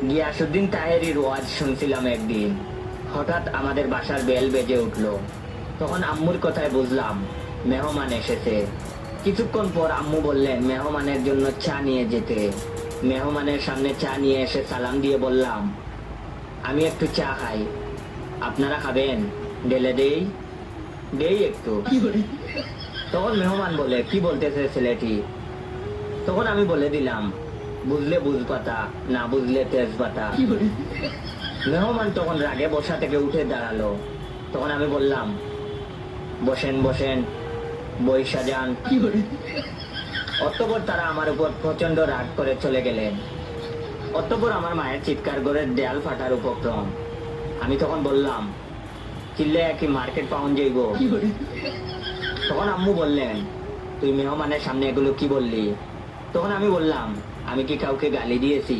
গিয়াসউদ্দিন তাহেরির ওয়াজ শুনছিলাম একদিন। হঠাৎ আমাদের বাসার বেল বেজে উঠলো। তখন আম্মুর কথায় বুঝলাম মেহমান এসেছে। কিছুক্ষণ পর আম্মু বললেন মেহমানের জন্য চা নিয়ে যেতে। মেহমানের সামনে চা নিয়ে এসে সালাম দিয়ে বললাম, আমি একটু চা খাই, আপনারা খাবেন? ঢেলে দেই? দেই একটু। তখন মেহমান বলে, কি বলতেছে ছেলেটি? তখন আমি বলে দিলাম, বুঝলে বুঝপাতা, না বুঝলে তেজপাতা। মেহমান তখন রাগে বসা থেকে উঠে দাঁড়ালো। তখন আমি বললাম, বসেন বসেন, বই সাজান। অতঃপর তারা আমার উপর প্রচন্ড রাগ করে চলে গেলেন। অতঃপর আমার মায়ের চিৎকার করে দেয়াল ফাটার উপক্রম। আমি তখন বললাম, চিল্লে কি মার্কেট পাউন যাইব? তখন আম্মু বললেন, তুই মেহমানের সামনে এগুলো কি বললি? তখন আমি বললাম, আমি কি কাউকে গালি দিয়েছি?